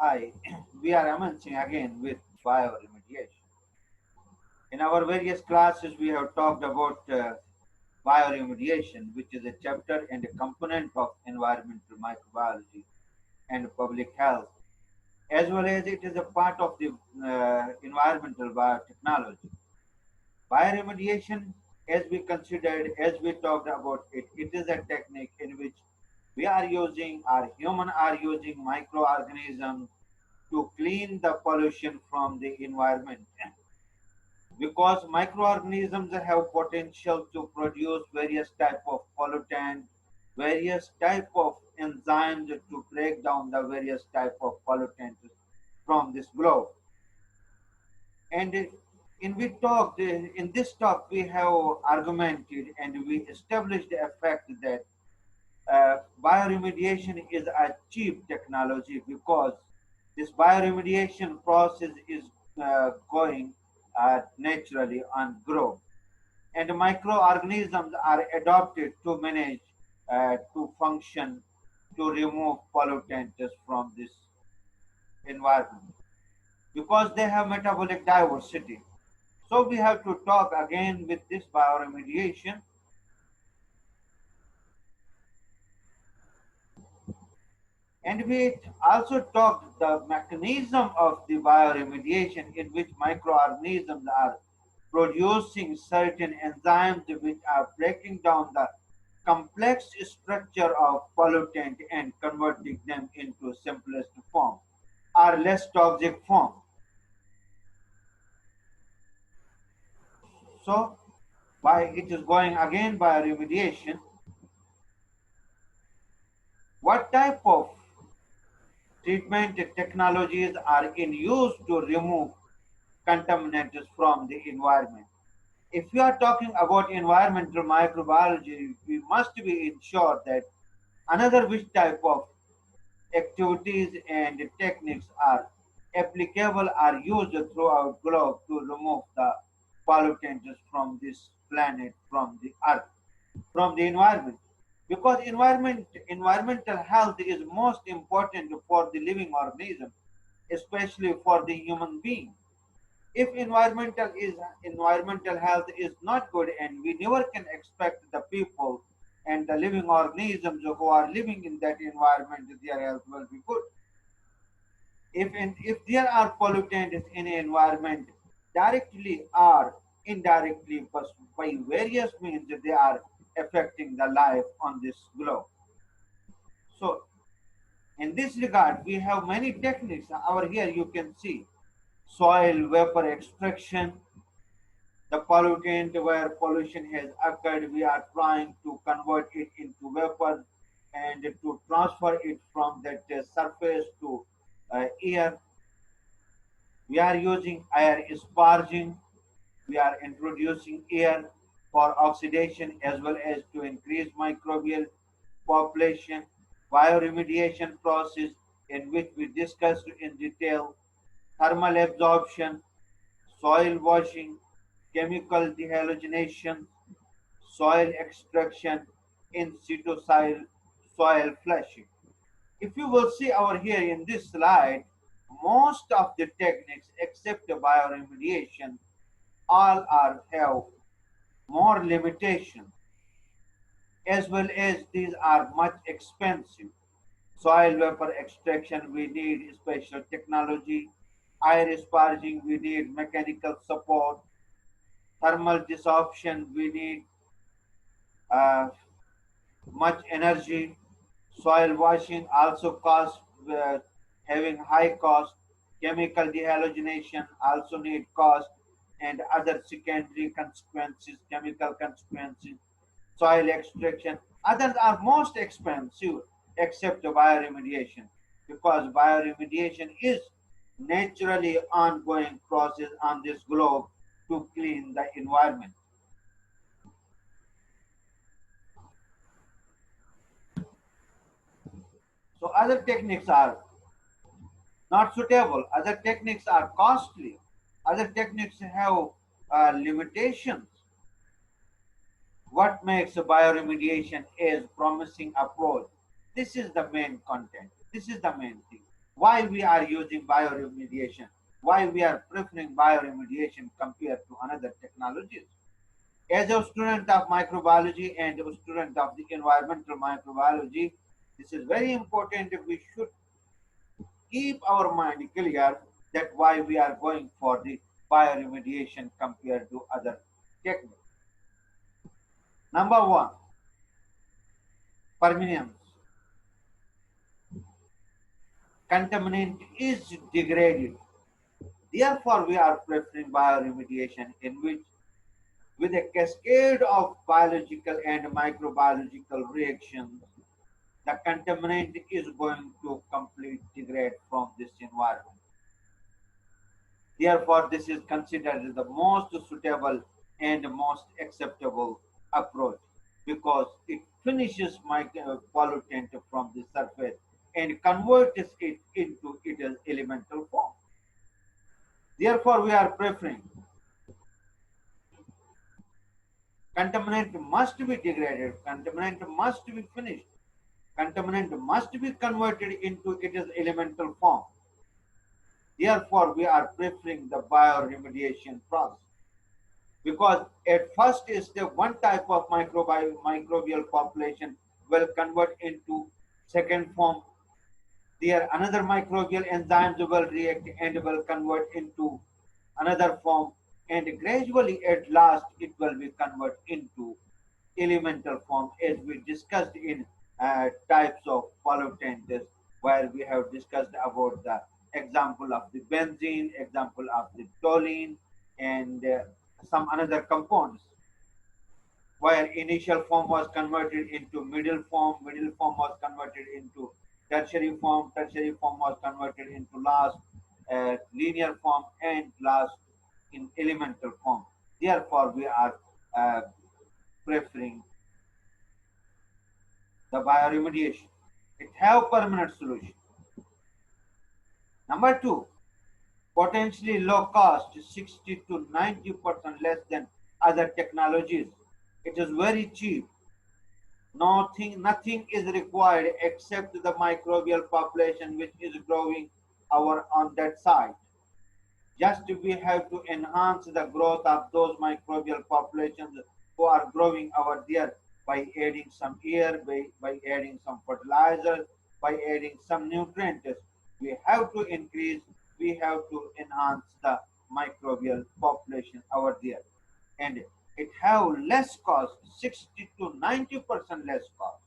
Hi, we are commencing again with bioremediation. In our various classes, we have talked about bioremediation, which is a chapter and a component of environmental microbiology and public health, as well as it is a part of the environmental biotechnology. Bioremediation, as we considered, as we talked about it, it is a technique in which we are using, our human are using microorganisms to clean the pollution from the environment because microorganisms have potential to produce various type of pollutant, various type of enzymes to break down the various type of pollutants from this globe. And in we talked in this talk we have argumented and we established the fact that bioremediation is a cheap technology because this bioremediation process is going naturally on growth. And microorganisms are adopted to manage, to function, to remove pollutants from this environment because they have metabolic diversity. So we have to talk again with this bioremediation. And we also talked the mechanism of the bioremediation in which microorganisms are producing certain enzymes which are breaking down the complex structure of pollutant and converting them into simplest form or less toxic form. So by it is going again bioremediation. What type of treatment technologies are in use to remove contaminants from the environment? If we are talking about environmental microbiology, we must be ensured that another which type of activities and techniques are applicable are used throughout globe to remove the pollutants from this planet, from the earth, from the environment. Because environmental health is most important for the living organism, especially for the human being. If environmental health is not good, and we never can expect the people and the living organisms who are living in that environment, their health will be good. If there are pollutants in an environment, directly or indirectly, but by various means, they are affecting the life on this globe. So in this regard, we have many techniques. Over here you can see soil vapor extraction, the pollutant where pollution has occurred, we are trying to convert it into vapor and to transfer it from that surface to air. We are using air sparging. We are introducing air for oxidation as well as to increase microbial population. Bioremediation process in which we discussed in detail thermal absorption, soil washing, chemical dehalogenation, soil extraction, in situ soil flushing. If you will see over here in this slide, most of the techniques except the bioremediation all are have more limitations as well as these are much expensive. Soil vapor extraction, we need special technology. Air sparging, we need mechanical support. Thermal desorption, we need uh, much energy. Soil washing also cost, having high cost. Chemical dehalogenation also need cost and other secondary consequences, chemical consequences. Soil extraction, others are most expensive except bioremediation because bioremediation is naturally ongoing process on this globe to clean the environment. So other techniques are not suitable, other techniques are costly, other techniques have limitations. What makes bioremediation is promising approach? This is the main content. This is the main thing. why we are using bioremediation, why we are preferring bioremediation compared to another technologies. As a student of microbiology and a student of the environmental microbiology, this is very important. We should keep our mind clear that why we are going for the bioremediation compared to other techniques. Number one, permanence. Contaminant is degraded. Therefore, we are preferring bioremediation in which, with a cascade of biological and microbiological reactions, the contaminant is going to completely degrade from this environment. Therefore, this is considered the most suitable and most acceptable approach because it finishes pollutant from the surface and converts it into its elemental form. Therefore, we are preferring contaminant must be degraded, contaminant must be finished, contaminant must be converted into its elemental form. Therefore, we are preferring the bioremediation process because at first step, one type of microbial population will convert into second form. There, another microbial enzymes will react and will convert into another form, and gradually at last it will be converted into elemental form as we discussed in types of pollutants, where we have discussed about the example of the benzene, example of the toluene, and some another compounds, where initial form was converted into middle form was converted into tertiary form was converted into last linear form, and last in elemental form. Therefore, we are uh, preferring the bioremediation. It have permanent solution. Number two, potentially low cost, 60 to 90% less than other technologies. It is very cheap. Nothing is required except the microbial population which is growing on that site. Just we have to enhance the growth of those microbial populations who are growing over there by adding some air, by adding some fertilizer, by adding some nutrients. We have to increase, we have to enhance the microbial population over there. And it have less cost, 60 to 90% less cost.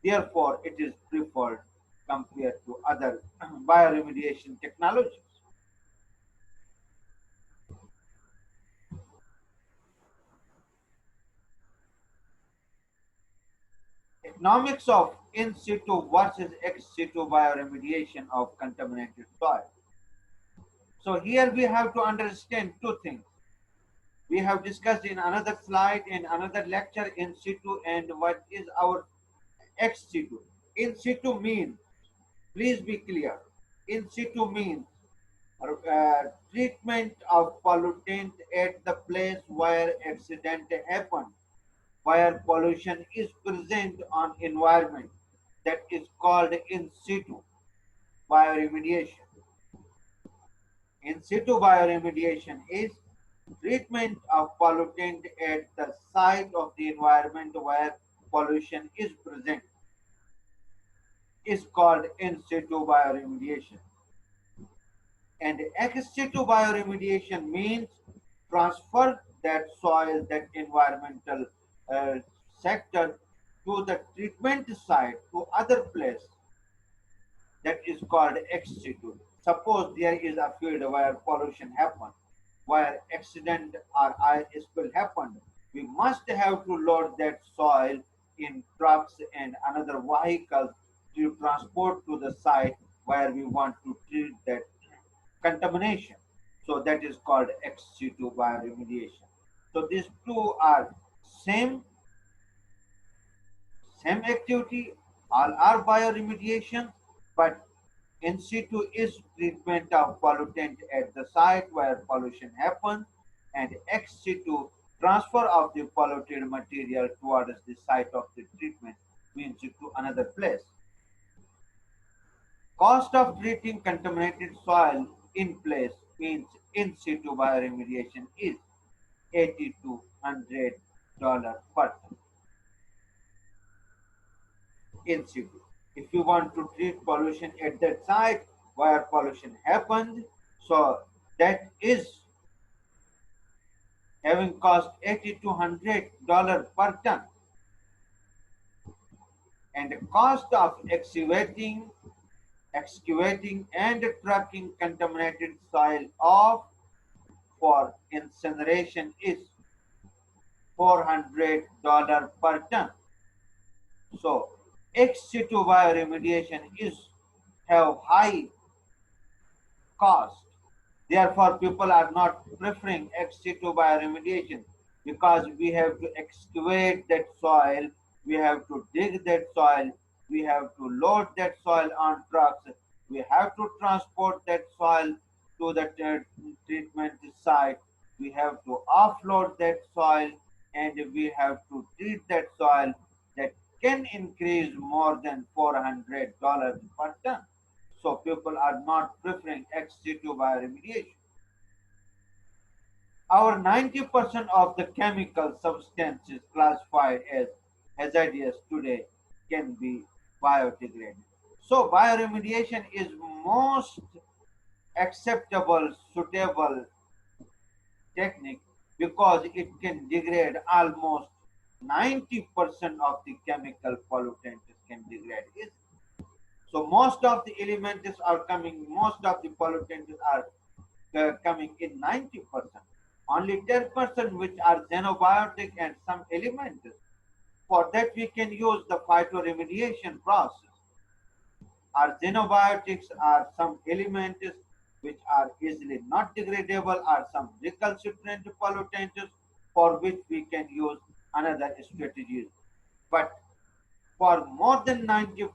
Therefore, it is preferred compared to other bioremediation technologies. Economics of in situ versus ex situ bioremediation of contaminated soil. So here we have to understand two things. We have discussed in another slide, in another lecture, in situ and what is our ex situ. In situ means, please be clear, in situ means treatment of pollutant at the place where accident happened, where pollution is present on environment, that is called in situ bioremediation. In situ bioremediation is treatment of pollutant at the site of the environment where pollution is present, is called in situ bioremediation. And ex situ bioremediation means transfer that soil, that environmental uh, sector to the treatment site, to other place, that is called ex situ. Suppose there is a field where pollution happened, where accident or oil spill happened, we must have to load that soil in trucks and another vehicles to transport to the site where we want to treat that contamination. So that is called ex situ bioremediation. So these two are same same activity, all are bioremediation, but in situ is treatment of pollutant at the site where pollution happens, and ex situ transfer of the polluted material towards the site of the treatment means to another place. Cost of treating contaminated soil in place means in situ bioremediation is $80 to $100 per ton in situ. If you want to treat pollution at that site where pollution happened, so that is having cost $80 to $100 per ton, and the cost of excavating and trucking contaminated soil off for incineration is $400 per ton. So ex situ bioremediation is have high cost. Therefore, people are not preferring ex situ bioremediation because we have to excavate that soil, we have to dig that soil, we have to load that soil on trucks, we have to transport that soil to the treatment site, we have to offload that soil, and we have to treat that soil. That can increase more than $400 per ton. So people are not preferring ex situ bioremediation. Our 90% of the chemical substances classified as hazardous today can be biodegraded. So bioremediation is most acceptable, suitable technique because it can degrade almost 90% of the chemical pollutants can degrade. So most of the elements are coming, most of the pollutants are coming in 90%. Only 10% which are xenobiotic and some elements. For that we can use the phytoremediation process. Our xenobiotics are some elements which are easily not degradable, or some recalcitrant pollutants for which we can use another strategies. But for more than 90%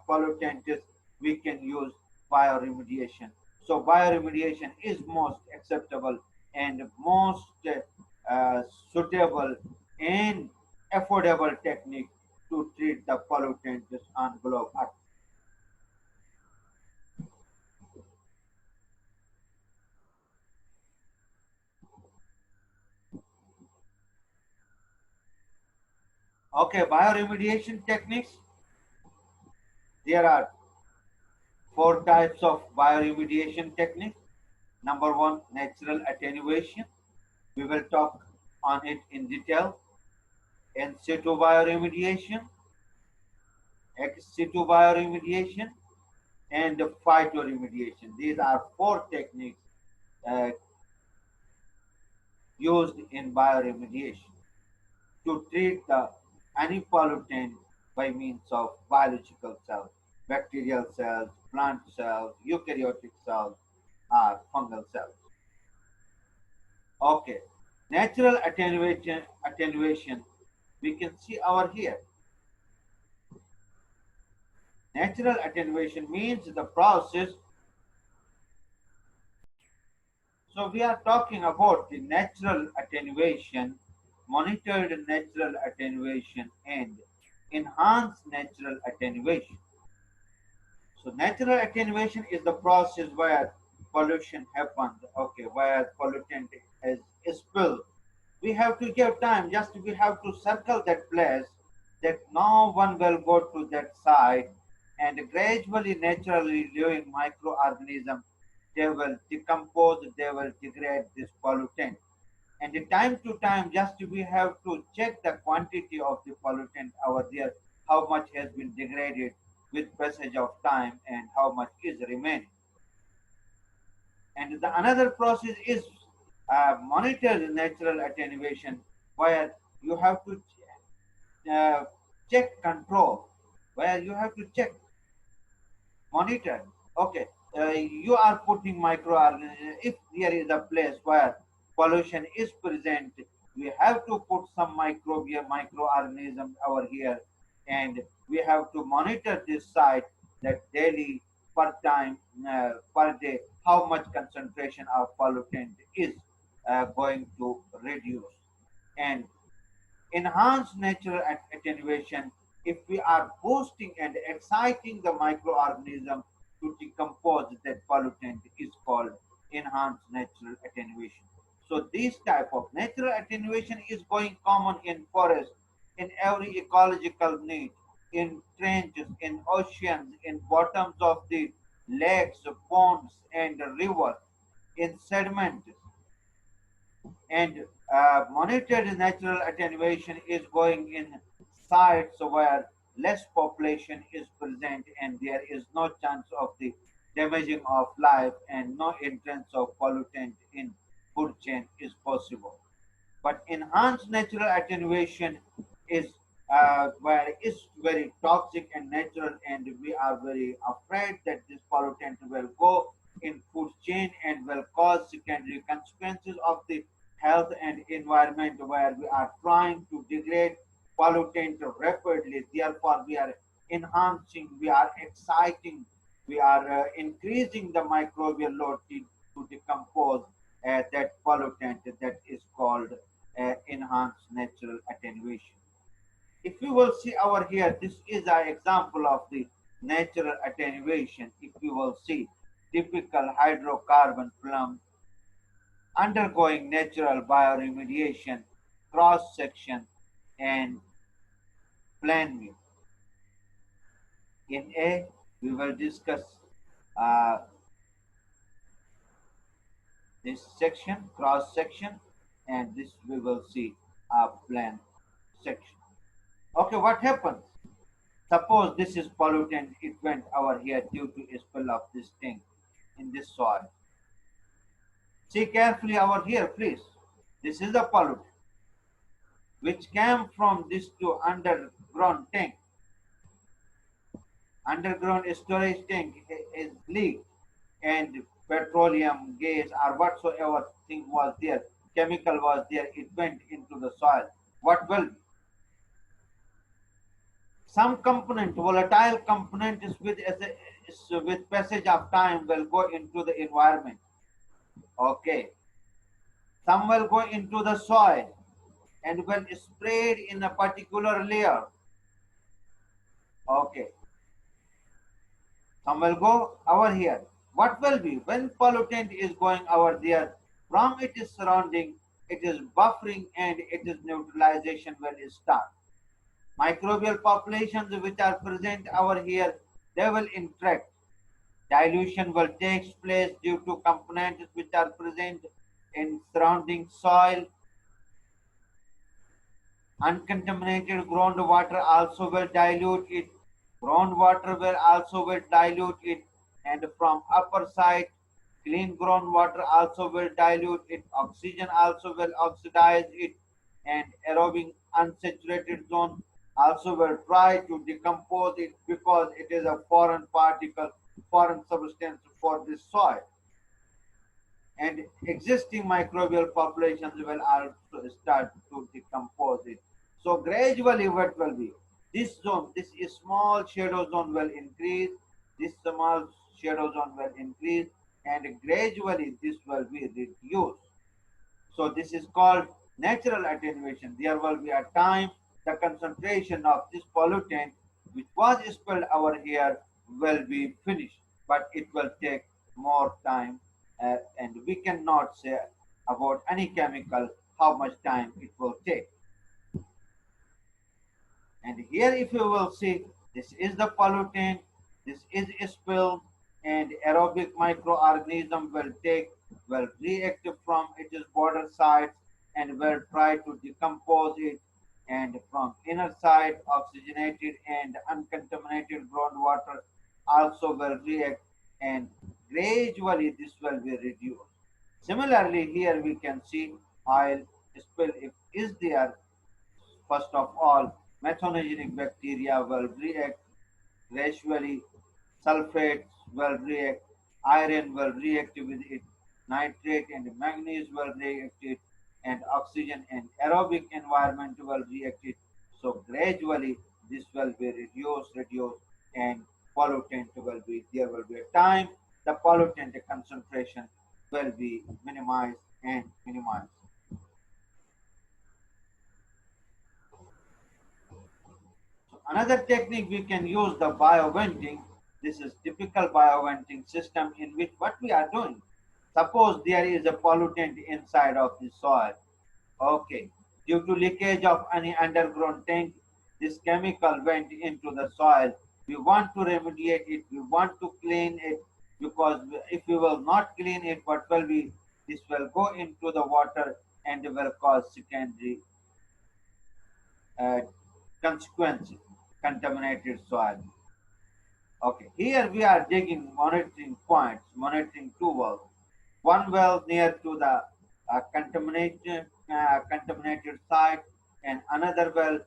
pollutants, we can use bioremediation. So bioremediation is most acceptable and most suitable and affordable technique to treat the pollutants on globe Earth. Okay, bioremediation techniques. There are four types of bioremediation techniques. Number one, natural attenuation. We will talk on it in detail. In situ bioremediation, ex situ bioremediation, and phytoremediation. These are four techniques uh, used in bioremediation to treat any pollutant by means of biological cells, bacterial cells, plant cells, eukaryotic cells, or fungal cells. Okay, natural attenuation. We can see over here. Natural attenuation means the process. So we are talking about the natural attenuation, monitored natural attenuation, and enhanced natural attenuation. So natural attenuation is the process where pollution happens, okay, where pollutant is spilled. We have to give time, just we have to circle that place that no one will go to that site, and gradually naturally living microorganisms, they will decompose, they will degrade this pollutant. And the time to time, just we have to check the quantity of the pollutant over there, how much has been degraded with passage of time and how much is remaining. And the another process is monitor natural attenuation, where you have to uh, check control, where you have to check, monitor. Okay, you are putting microorganisms. If there is a place where pollution is present, we have to put some microorganisms over here, and we have to monitor this site that daily, per time, per day, how much concentration of pollutant is going to reduce. And enhanced natural attenuation if we are boosting and exciting the microorganism to decompose that pollutant is called enhanced natural attenuation. So this type of natural attenuation is going common in forest, in every ecological need, in trenches, in oceans, in bottoms of the lakes, ponds, and rivers, in sediments, and monitored natural attenuation is going in sites where less population is present and there is no chance of the damaging of life and no entrance of pollutant in food chain is possible. But enhanced natural attenuation is where it's very toxic and natural, and we are very afraid that this pollutant will go in food chain and will cause secondary consequences of the health and environment, where we are trying to degrade pollutant rapidly. Therefore, we are enhancing, we are exciting, we are increasing the microbial load to decompose that pollutant that is called enhanced natural attenuation. If you will see over here, this is an example of the natural attenuation. If you will see typical hydrocarbon plum undergoing natural bioremediation, cross section, and plan view. In A, we will discuss uh, this section, cross section, and this we will see a plan section. Okay, what happens? Suppose this is pollutant, it went over here due to a spill of this thing in this soil. See carefully over here, please. This is the pollutant which came from this to underground tank. Underground storage tank is leaked, and petroleum, gas, or whatsoever thing was there, chemical was there, it went into the soil. What will be? Some component, volatile component is with passage of time will go into the environment. Okay. Some will go into the soil and will spread in a particular layer. Okay. Some will go over here. What will be? When pollutant is going over there, from its surrounding, it is buffering and it is neutralization will start. Microbial populations which are present over here, they will interact. Dilution will take place due to components which are present in surrounding soil. Uncontaminated groundwater also will dilute it. Groundwater will also will dilute it. And from upper side, clean groundwater also will dilute it. Oxygen also will oxidize it. And aerobic unsaturated zone also will try to decompose it because it is a foreign particle, foreign substance for this soil. And existing microbial populations will also start to decompose it. So gradually what will be? This zone, this small shadow zone will increase, this small shadow zone will increase, and gradually this will be reduced. So this is called natural attenuation. There will be a time the concentration of this pollutant which was spilled over here will be finished, but it will take more time, and we cannot say about any chemical how much time it will take. And here if you will see, this is the pollutant, this is spilled, and aerobic microorganism will react from its border sides and will try to decompose it, and from inner side oxygenated and uncontaminated groundwater also will react, and gradually this will be reduced. Similarly, here we can see oil spill if is there. First of all, methanogenetic bacteria will react gradually, sulfates will react, iron will react with it, nitrate and manganese will react it, and oxygen and aerobic environment will react it. So gradually this will be reduced, and pollutant will be, there will be a time the pollutant concentration will be minimized and minimized. So Another technique we can use the bioventing. This is typical bioventing system in which what we are doing. Suppose there is a pollutant inside of the soil. Okay. Due to leakage of any underground tank, this chemical went into the soil. We want to remediate it. We want to clean it because if we will not clean it, what will be? This will go into the water and will cause secondary uh, consequences, contaminated soil. Okay, here we are digging monitoring points, monitoring two wells. One well near to the contaminated site, and another well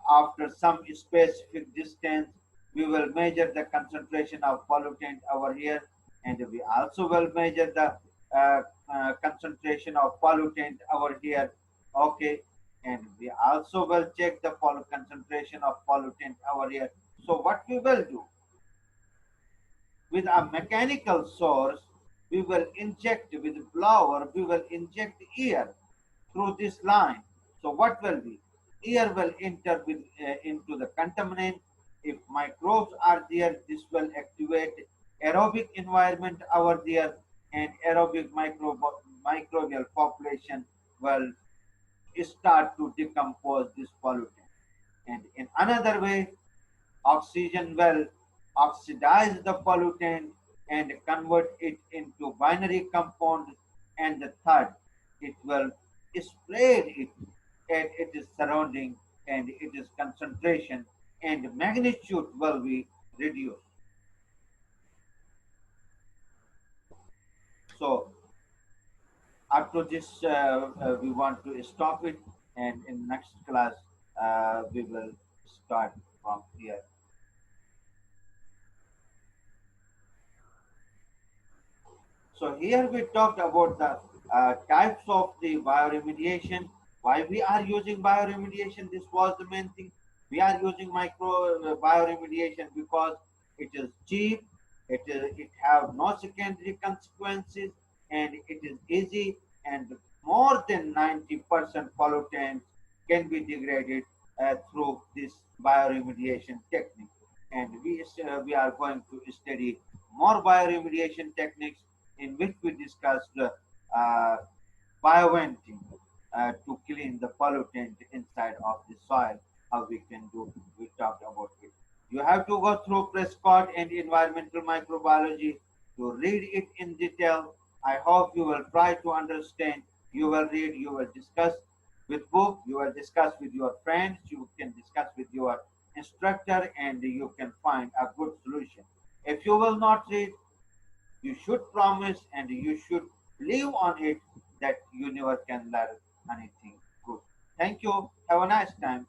after some specific distance. We will measure the concentration of pollutant over here, and we also will measure the concentration of pollutant over here. Okay, and we also will check the concentration of pollutant over here. So what we will do? With a mechanical source, we will inject with blower, we will inject air through this line. So what will be? Air will enter into the contaminant. If microbes are there, this will activate aerobic environment over there, and aerobic microbial population will start to decompose this pollutant. And in another way, oxygen will oxidize the pollutant and convert it into binary compound. And the third, it will spread it at its surrounding, and its concentration and magnitude will be reduced. So up to this, we want to stop it, and in next class, we will start from here. So here we talked about the types of the bioremediation. Why we are using bioremediation? This was the main thing. We are using micro bioremediation because it is cheap. It have no secondary consequences, and it is easy. And more than 90% pollutants can be degraded through this bioremediation technique. And we are going to study more bioremediation techniques in which we discussed bioventing to clean the pollutant inside of the soil. How we can do? We talked about it. You have to go through Prescott and environmental microbiology to read it in detail. I hope you will try to understand. You will read. You will discuss with book. You will discuss with your friends. You can discuss with your instructor, and you can find a good solution. If you will not read, you should promise and you should believe on it that you never can learn anything good. Thank you. Have a nice time.